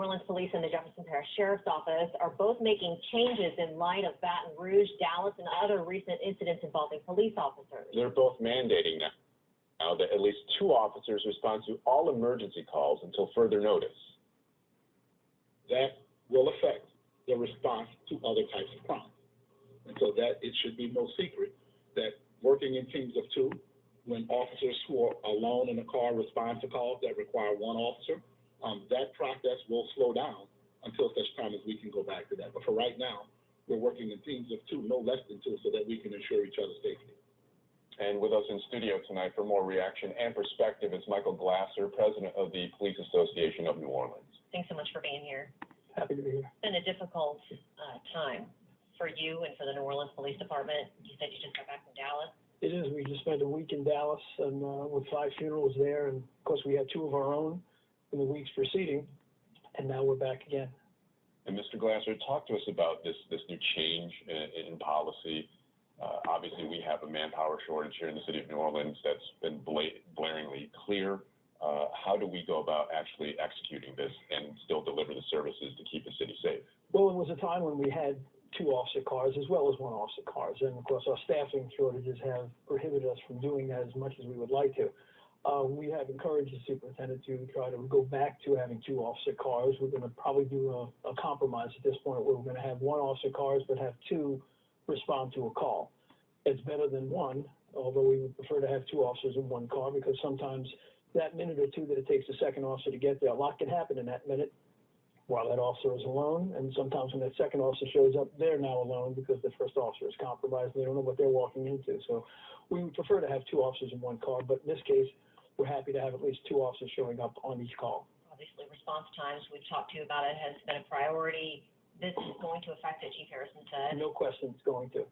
Orleans Police and the Jefferson Parish Sheriff's Office are both making changes in light of Baton Rouge, Dallas, and other recent incidents involving police officers. They're both mandating now that at least 2 officers respond to all emergency calls until further notice. That will affect the response to other types of crimes. And so that it should be no secret that working in teams of 2, when officers who are alone in a car respond to calls that require 1 officer, that process will slow down until such time as we can go back to that. But for right now, we're working in teams of 2, no less than 2, so that we can ensure each other's safety. And with us in studio tonight for more reaction and perspective is Michael Glasser, president of the Police Association of New Orleans. Thanks so much for being here. Happy to be here. It's been a difficult time for you and for the New Orleans Police Department. You said you just got back from Dallas. It is. We just spent a week in Dallas and with 5 funerals there, and of course we had 2 of our own in the weeks preceding, and now we're back again. And Mr. Glasser, talk to us about this new change in policy. Obviously, we have a manpower shortage here in the city of New Orleans that's been blaringly clear. How do we go about actually executing this and still deliver the services to keep the city safe? Well, it was a time when we had 2 officer cars as well as 1 officer cars, and of course our staffing shortages have prohibited us from doing that as much as we would like to. We have encouraged the superintendent to try to go back to having 2 officer cars. We're going to probably do a compromise at this point where we're going to have 1 officer cars but have 2 respond to a call. It's better than 1, although we would prefer to have 2 officers in 1 car, because sometimes that minute or 2 that it takes the second officer to get there, a lot can happen in that minute while that officer is alone, and sometimes when that second officer shows up, they're now alone because the first officer is compromised and they don't know what they're walking into. So we would prefer to have 2 officers in 1 car, but in this case, we're happy to have at least 2 officers showing up on each call. Obviously, response times, we've talked to you about it, has been a priority. This is going to affect it, Chief Harrison said. No question it's going to.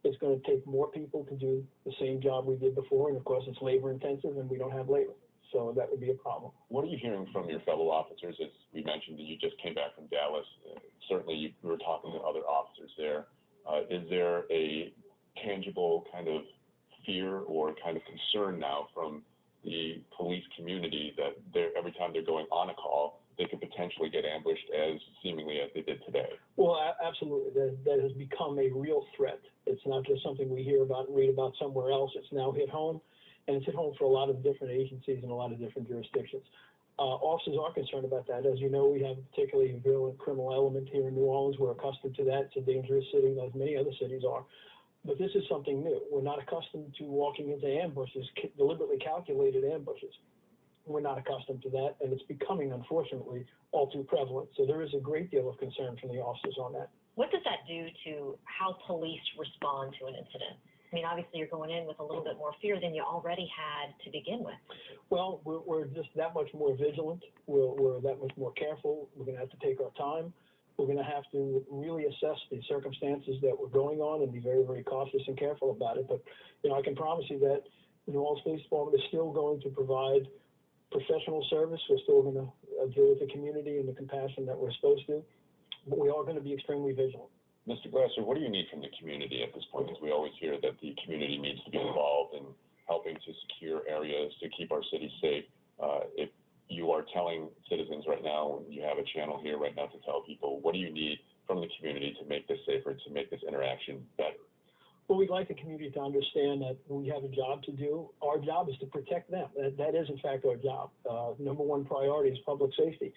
It's going to take more people to do the same job we did before, and of course it's labor intensive and we don't have labor. So that would be a problem. What are you hearing from your fellow officers? As we mentioned that you just came back from Dallas. Certainly you were talking to other officers there. Is there a tangible kind of fear or kind of concern now from the police community that every time they're going on a call, they could potentially get ambushed as seemingly as they did today? Well, absolutely. That has become a real threat. It's not just something we hear about and read about somewhere else. It's now hit home, and it's hit home for a lot of different agencies and a lot of different jurisdictions. Officers are concerned about that. As you know, we have a particularly virulent criminal element here in New Orleans. We're accustomed to that. It's a dangerous city, as many other cities are. But this is something new. We're not accustomed to walking into ambushes, deliberately calculated ambushes. We're not accustomed to that, and it's becoming, unfortunately, all too prevalent. So there is a great deal of concern from the officers on that. What does that do to how police respond to an incident? I mean, obviously you're going in with a little bit more fear than you already had to begin with. Well, we're just that much more vigilant. We're that much more careful. We're going to have to take our time. We're going to have to really assess the circumstances that were going on and be very, very cautious and careful about it. But, I can promise you that the New Orleans Police Department is still going to provide professional service. We're still going to deal with the community and the compassion that we're supposed to. But we are going to be extremely vigilant. Mr. Glasser, what do you need from the community at this point? Because we always hear that the community needs to be involved in helping to secure areas to keep our city safe. If you are telling citizens right now, you have a channel here right now to tell people, what do you need from the community to make this safer, to make this interaction better? Well, we'd like the community to understand that we have a job to do. Our job is to protect them. That is, in fact, our job. Number 1 priority is public safety.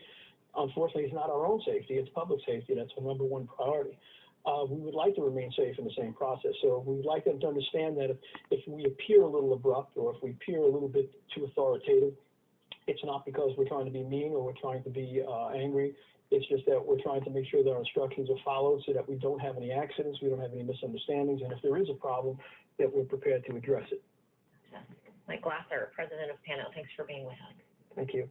Unfortunately, it's not our own safety. It's public safety. That's the number 1 priority. We would like to remain safe in the same process. So we would like them to understand that if we appear a little abrupt or if we appear a little bit too authoritative, it's not because we're trying to be mean or we're trying to be angry. It's just that we're trying to make sure that our instructions are followed so that we don't have any accidents, we don't have any misunderstandings, and if there is a problem, that we're prepared to address it. Mike Glasser, president of PANO, thanks for being with us. Thank you.